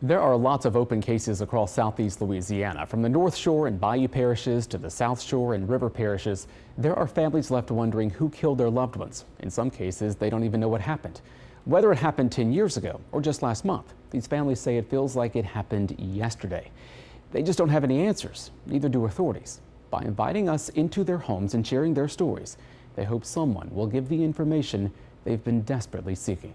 There are lots of open cases across southeast Louisiana, from the North Shore and Bayou parishes to the South Shore and River parishes. There are families left wondering who killed their loved ones. In some cases, they don't even know what happened. Whether it happened 10 years ago or just last month, these families say it feels like it happened yesterday. They just don't have any answers, neither do authorities. By inviting us into their homes and sharing their stories, they hope someone will give the information they've been desperately seeking.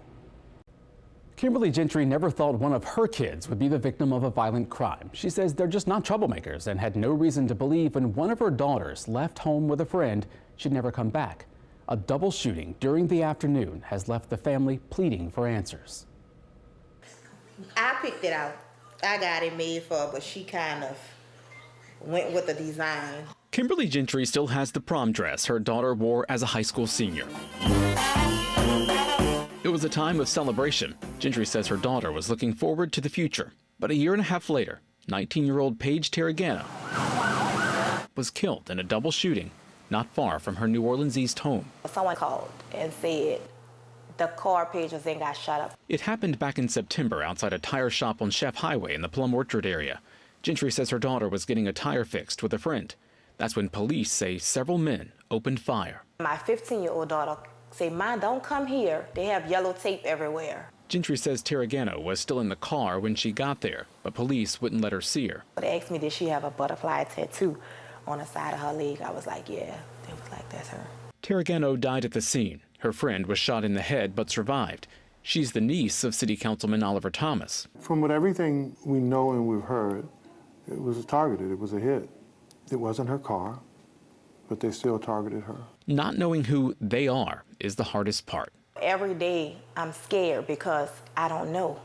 Kimberly Gentry never thought one of her kids would be the victim of a violent crime. She says they're just not troublemakers and had no reason to believe when one of her daughters left home with a friend she'd never come back. A double shooting during the afternoon has left the family pleading for answers. I picked it out. I got it made for her, but she kind of went with the design. Kimberly Gentry still has the prom dress her daughter wore as a high school senior. It was a time of celebration. Gentry says her daughter was looking forward to the future. But a year and a half later, 19-year-old Paige Tarragano was killed in a double shooting not far from her New Orleans East home. Someone called and said the car Paige was in got shot up. It happened back in September outside a tire shop on Chef Highway in the Plum Orchard area. Gentry says her daughter was getting a tire fixed with a friend. That's when police say several men opened fire. My 15-year-old daughter say, "Mom, don't come here. They have yellow tape everywhere." Gentry says Tarragano was still in the car when she got there, but police wouldn't let her see her. They asked me, did she have a butterfly tattoo on the side of her leg? I was like, yeah. They was like, that's her. Tarragano died at the scene. Her friend was shot in the head but survived. She's the niece of City Councilman Oliver Thomas. From everything we know and we've heard, it was targeted. It was a hit. It wasn't her car, but they still targeted her. Not knowing who they are is the hardest part. Every day I'm scared because I don't know.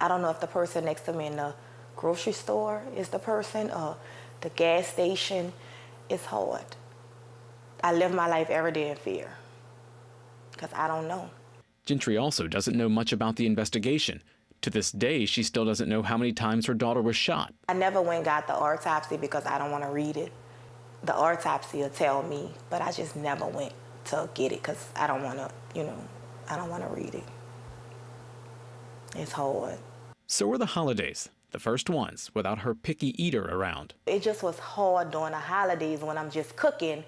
I don't know if the person next to me in the grocery store is the person or the gas station. It's hard. I live my life every day in fear because I don't know. Gentry also doesn't know much about the investigation. To this day, she still doesn't know how many times her daughter was shot. I never went and got the autopsy because I don't want to read it. The autopsy will tell me, but I just never went to get it because I don't want to, I don't want to read it. It's hard. So were the holidays, the first ones without her picky eater around. It just was hard during the holidays when I'm just cooking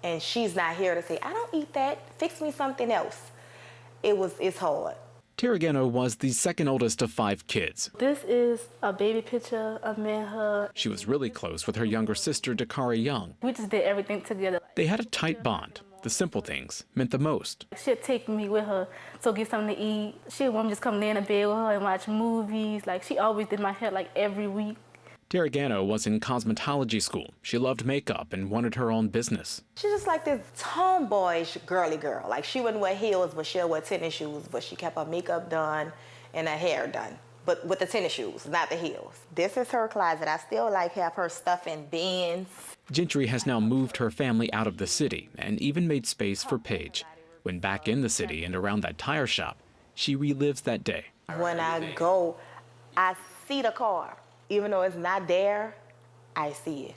and she's not here to say, I don't eat that, fix me something else. It's hard. Tarragano was the second oldest of 5 kids. This is a baby picture of me and her. She was really close with her younger sister, Dakari Young. We just did everything together. They had a tight bond. The simple things meant the most. She'd take me with her to get something to eat. She'd want me just come lay in the bed with her and watch movies. Like, she always did my hair like every week. Tarragano was in cosmetology school. She loved makeup and wanted her own business. She's just like this tomboyish girly girl. Like, she wouldn't wear heels, but she'll wear tennis shoes, but she kept her makeup done and her hair done, but with the tennis shoes, not the heels. This is her closet. I still have her stuff in bins. Gentry has now moved her family out of the city and even made space for Paige. When back in the city and around that tire shop, she relives that day. When I go, I see the car. Even though it's not there, I see it.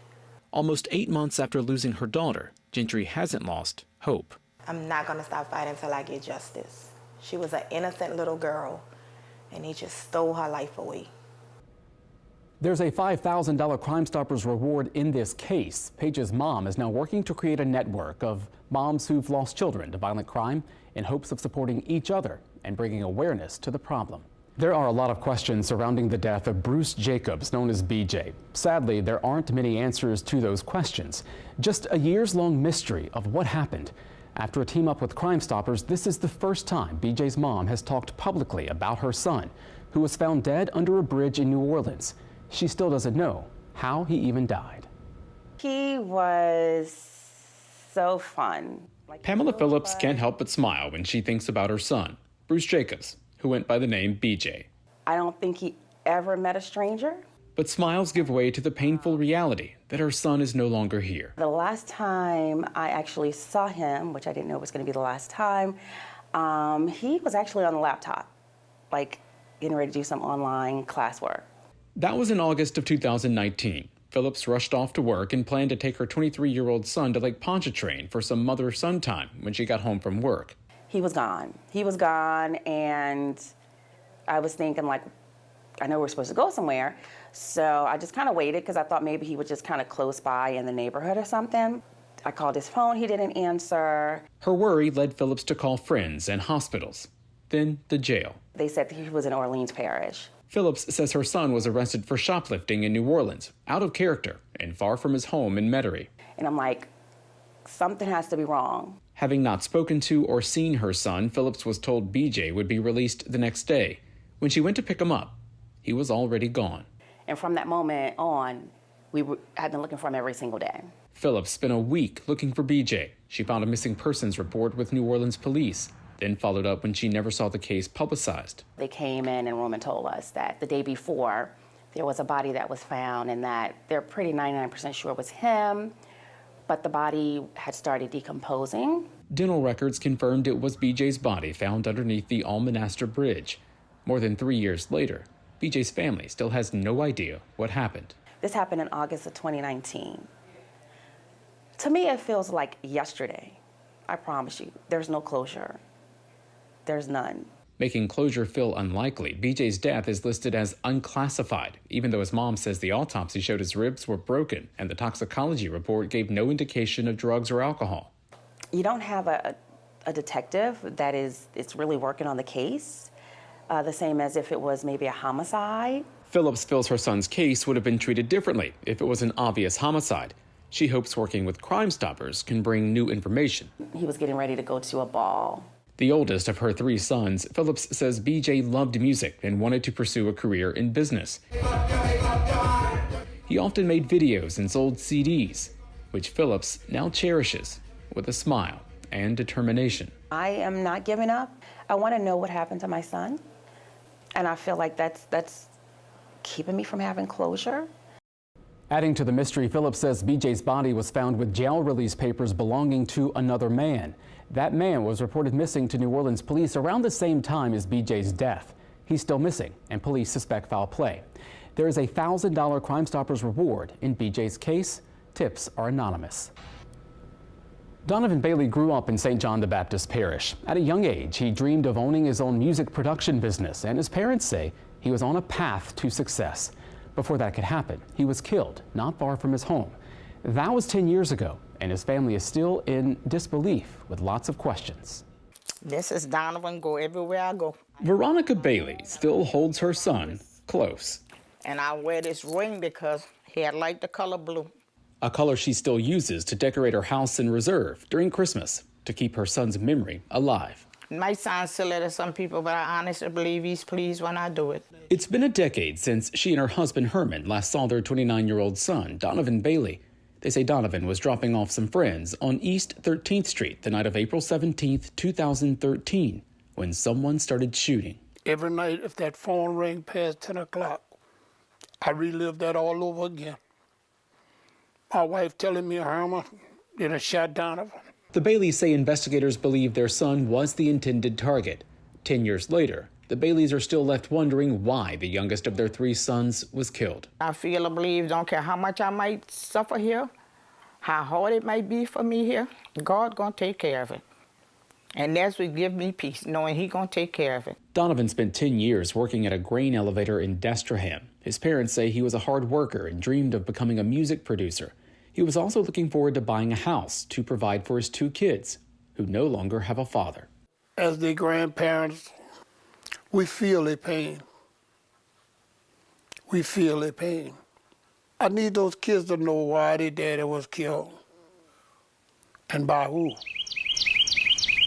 Almost 8 months after losing her daughter, Gentry hasn't lost hope. I'm not gonna stop fighting until I get justice. She was an innocent little girl, and he just stole her life away. There's a $5,000 Crimestoppers reward in this case. Paige's mom is now working to create a network of moms who've lost children to violent crime in hopes of supporting each other and bringing awareness to the problem. There are a lot of questions surrounding the death of Bruce Jacobs, known as BJ. Sadly, there aren't many answers to those questions. Just a years-long mystery of what happened. After a team up with Crimestoppers, this is the first time BJ's mom has talked publicly about her son, who was found dead under a bridge in New Orleans. She still doesn't know how he even died. He was so fun. Pamela Phillips can't help but smile when she thinks about her son, Bruce Jacobs, who went by the name BJ. I don't think he ever met a stranger. But smiles give way to the painful reality that her son is no longer here. The last time I actually saw him, which I didn't know was going to be the last time, he was actually on the laptop, like getting ready to do some online classwork. That was in August of 2019. Phillips rushed off to work and planned to take her 23-year-old son to Lake Pontchartrain for some mother-son time when she got home from work. He was gone. He was gone, and I was thinking, like, I know we're supposed to go somewhere. So I just kind of waited because I thought maybe he was just kind of close by in the neighborhood or something. I called his phone, he didn't answer. Her worry led Phillips to call friends and hospitals, then the jail. They said he was in Orleans Parish. Phillips says her son was arrested for shoplifting in New Orleans, out of character and far from his home in Metairie. And I'm like, something has to be wrong. Having not spoken to or seen her son, Phillips was told BJ would be released the next day. When she went to pick him up, he was already gone. And from that moment on, had been looking for him every single day. Phillips spent a week looking for BJ. She found a missing persons report with New Orleans police, then followed up when she never saw the case publicized. They came in and a woman told us that the day before, there was a body that was found and that they're pretty 99% sure it was him, but the body had started decomposing. Dental records confirmed it was BJ's body found underneath the Almonaster Bridge. More than 3 years later, BJ's family still has no idea what happened. This happened in August of 2019. To me, it feels like yesterday. I promise you, there's no closure. There's none. Making closure feel unlikely, BJ's death is listed as unclassified, even though his mom says the autopsy showed his ribs were broken and the toxicology report gave no indication of drugs or alcohol. You don't have a detective that is really working on the case, the same as if it was maybe a homicide. Phillips feels her son's case would have been treated differently if it was an obvious homicide. She hopes working with Crimestoppers can bring new information. He was getting ready to go to a ball. The oldest of her 3 sons, Phillips says BJ loved music and wanted to pursue a career in business. He often made videos and sold CDs, which Phillips now cherishes with a smile and determination. I am not giving up. I want to know what happened to my son, and I feel like that's keeping me from having closure. Adding to the mystery, Phillips says BJ's body was found with jail release papers belonging to another man. That man was reported missing to New Orleans police around the same time as BJ's death. He's still missing, and police suspect foul play. There is a $1,000 Crimestoppers reward in BJ's case. Tips are anonymous. Donovan Bailey grew up in St. John the Baptist Parish. At a young age, he dreamed of owning his own music production business, and his parents say he was on a path to success. Before that could happen, he was killed not far from his home. That was 10 years ago, and his family is still in disbelief with lots of questions. This is Donovan, go everywhere I go. Veronica Bailey still holds her son close. And I wear this ring because he had liked the color blue. A color she still uses to decorate her house in reserve during Christmas to keep her son's memory alive. It might sound silly to some people, but I honestly believe he's pleased when I do it. It's been a decade since she and her husband Herman last saw their 29-year-old son, Donovan Bailey. They say Donovan was dropping off some friends on East 13th Street the night of April 17th, 2013, when someone started shooting. Every night, if that phone rang past 10 o'clock, I relive that all over again. My wife telling me Herman did a shot Donovan. The Baileys say investigators believe their son was the intended target. 10 years later, the Baileys are still left wondering why the youngest of their 3 sons was killed. I feel or believe, don't care how much I might suffer here, how hard it might be for me here, God gonna take care of it. And that's what gives me peace, knowing he gonna take care of it. Donovan spent 10 years working at a grain elevator in Destrahan. His parents say he was a hard worker and dreamed of becoming a music producer. He was also looking forward to buying a house to provide for his 2 kids, who no longer have a father. As their grandparents, we feel their pain. We feel their pain. I need those kids to know why their daddy was killed and by who.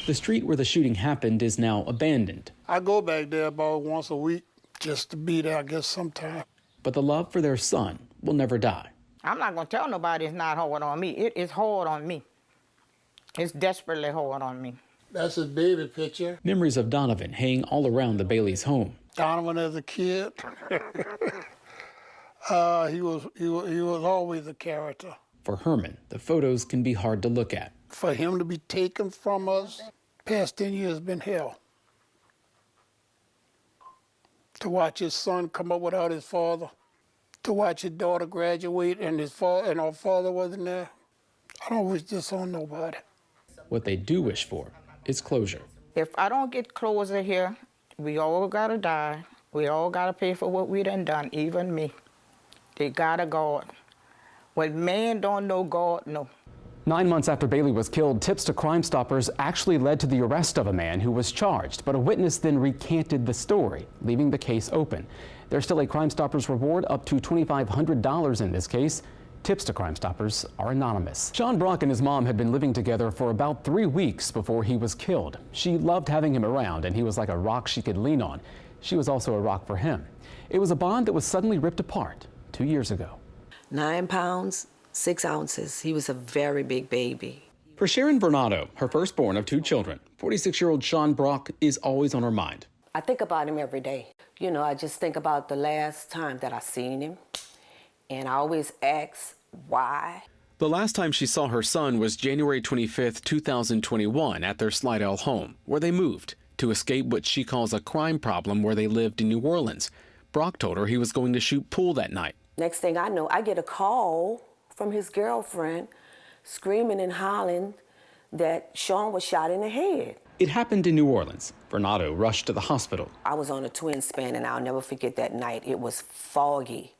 The street where the shooting happened is now abandoned. I go back there about once a week just to be there, I guess, sometime. But the love for their son will never die. I'm not gonna tell nobody it's not hard on me. It is hard on me. It's desperately hard on me. That's his baby picture. Memories of Donovan hang all around the Baileys' home. Donovan as a kid, he was always a character. For Herman, the photos can be hard to look at. For him to be taken from us, past 10 years has been hell. To watch his son come up without his father, to watch his daughter graduate and our father wasn't there. I don't wish this on nobody. What they do wish for is closure. If I don't get closure here, we all gotta die, We all gotta pay for what we done, even me. They got a God. What man don't know, God know. 9 months after Bailey was killed, tips to Crimestoppers actually led to the arrest of a man who was charged, but a witness then recanted the story, leaving the case open. There's still a Crimestoppers reward up to $2,500 in this case. Tips to Crimestoppers are anonymous. Sean Brock and his mom had been living together for about 3 weeks before he was killed. She loved having him around, and he was like a rock she could lean on. She was also a rock for him. It was a bond that was suddenly ripped apart 2 years ago. 9 pounds, 6 ounces. He was a very big baby. For Sharon Bernardo, her firstborn of 2 children, 46-year-old Sean Brock is always on her mind. I think about him every day. You know, I just think about the last time that I seen him, and I always ask why. The last time she saw her son was January 25th, 2021 at their Slidell home, where they moved to escape what she calls a crime problem where they lived in New Orleans. Brock told her he was going to shoot pool that night. Next thing I know, I get a call from his girlfriend screaming and hollering that Sean was shot in the head. It happened in New Orleans. Bernardo rushed to the hospital. I was on a twin span, and I'll never forget that night. It was foggy,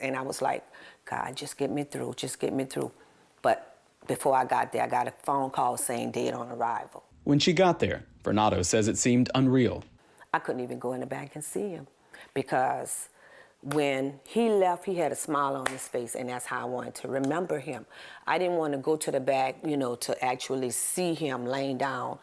and I was like, God, just get me through, just get me through. But before I got there, I got a phone call saying dead on arrival. When she got there, Bernardo says it seemed unreal. I couldn't even go in the back and see him because when he left, he had a smile on his face, and that's how I wanted to remember him. I didn't want to go to the back, you know, to actually see him laying down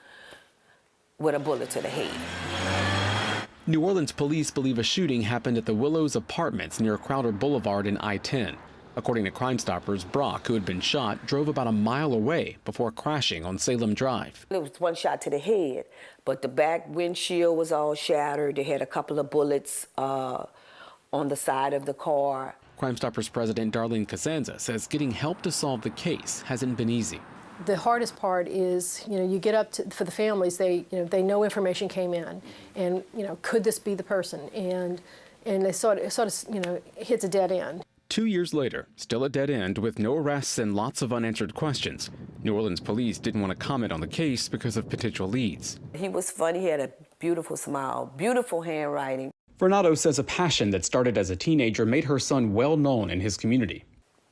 with a bullet to the head. New Orleans police believe a shooting happened at the Willows Apartments near Crowder Boulevard and I-10. According to Crimestoppers, Brock, who had been shot, drove about a mile away before crashing on Salem Drive. There was one shot to the head, but the back windshield was all shattered. They had a couple of bullets on the side of the car. Crimestoppers President Darlene Cosenza says getting help to solve the case hasn't been easy. The hardest part is, you get up to, for the families, they know information came in, and, could this be the person? And they sort of, hits a dead end. 2 years later, still a dead end with no arrests and lots of unanswered questions. New Orleans police didn't want to comment on the case because of potential leads. He was funny. He had a beautiful smile, beautiful handwriting. Bernardo says a passion that started as a teenager made her son well known in his community.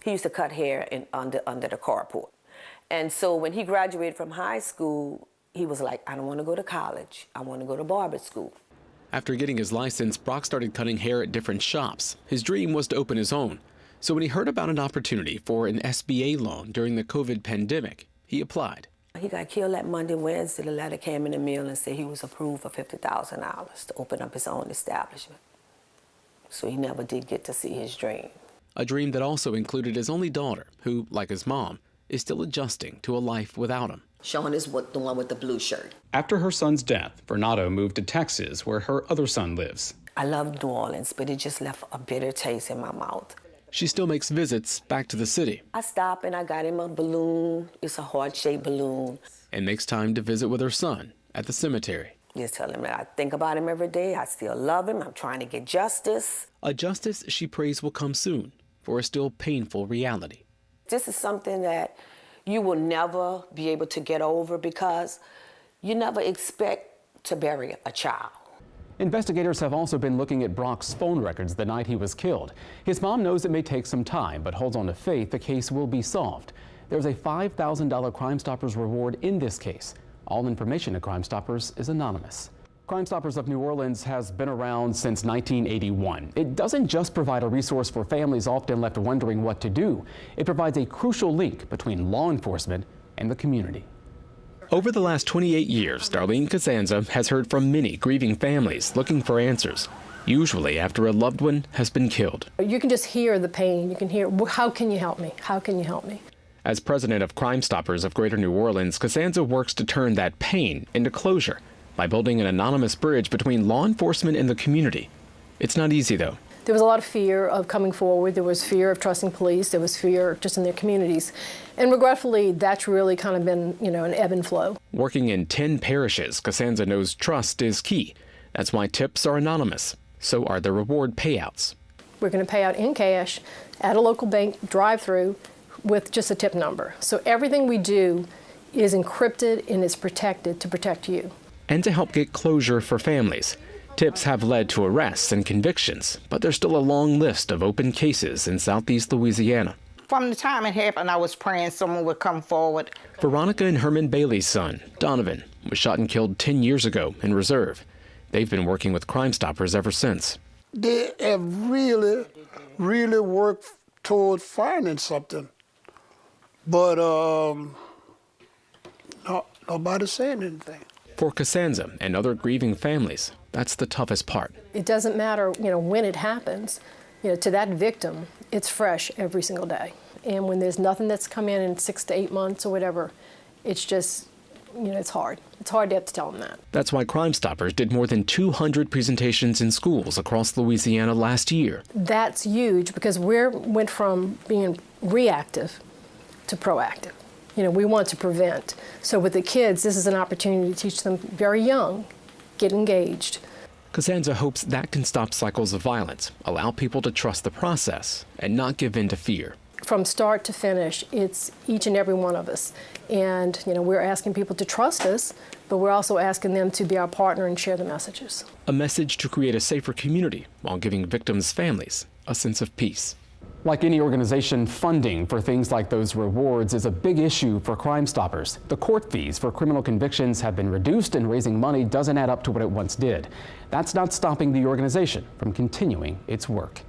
He used to cut hair under the carport. And so when he graduated from high school, he was like, I don't want to go to college. I want to go to barber school. After getting his license, Brock started cutting hair at different shops. His dream was to open his own. So when he heard about an opportunity for an SBA loan during the COVID pandemic, he applied. He got killed that Monday, Wednesday. The letter came in the mail and said he was approved for $50,000 to open up his own establishment. So he never did get to see his dream. A dream that also included his only daughter, who, like his mom, is still adjusting to a life without him. Sean is the one with the blue shirt. After her son's death, Bernardo moved to Texas, where her other son lives. I love New Orleans, but it just left a bitter taste in my mouth. She still makes visits back to the city. I stop and I got him a balloon. It's a heart-shaped balloon. And makes time to visit with her son at the cemetery. Just tell him that I think about him every day. I still love him. I'm trying to get justice. A justice she prays will come soon for a still painful reality. This is something that you will never be able to get over because you never expect to bury a child. Investigators have also been looking at Brock's phone records the night he was killed. His mom knows it may take some time, but holds on to faith the case will be solved. There's a $5,000 Crimestoppers reward in this case. All information to Crimestoppers is anonymous. Crimestoppers of New Orleans has been around since 1981. It doesn't just provide a resource for families often left wondering what to do. It provides a crucial link between law enforcement and the community. Over the last 28 years, Darlene Cosenza has heard from many grieving families looking for answers, usually after a loved one has been killed. You can just hear the pain. You can hear, how can you help me? How can you help me? As president of Crimestoppers of Greater New Orleans, Cosenza works to turn that pain into closure by building an anonymous bridge between law enforcement and the community. It's not easy, though. There was a lot of fear of coming forward. There was fear of trusting police. There was fear just in their communities. And regretfully, that's really kind of been, an ebb and flow. Working in 10 parishes, Cosenza knows trust is key. That's why tips are anonymous. So are the reward payouts. We're going to pay out in cash at a local bank drive-through with just a tip number. So everything we do is encrypted and is protected to protect you. And to help get closure for families. Tips have led to arrests and convictions, but there's still a long list of open cases in Southeast Louisiana. From the time it happened, I was praying someone would come forward. Veronica and Herman Bailey's son, Donovan, was shot and killed 10 years ago in Reserve. They've been working with Crimestoppers ever since. They have really, really worked toward finding something. But nobody's saying anything. For Costanza and other grieving families, that's the toughest part. It doesn't matter, when it happens, to that victim, it's fresh every single day. And when there's nothing that's come in 6 to 8 months or whatever, it's just, it's hard. It's hard to have to tell them that. That's why Crimestoppers did more than 200 presentations in schools across Louisiana last year. That's huge because we went from being reactive to proactive. We want to prevent. So with the kids, this is an opportunity to teach them very young, get engaged. Costanza hopes that can stop cycles of violence, allow people to trust the process, and not give in to fear. From start to finish, it's each and every one of us. And, we're asking people to trust us, but we're also asking them to be our partner and share the messages. A message to create a safer community while giving victims' families a sense of peace. Like any organization, funding for things like those rewards is a big issue for Crimestoppers. The court fees for criminal convictions have been reduced, and raising money doesn't add up to what it once did. That's not stopping the organization from continuing its work.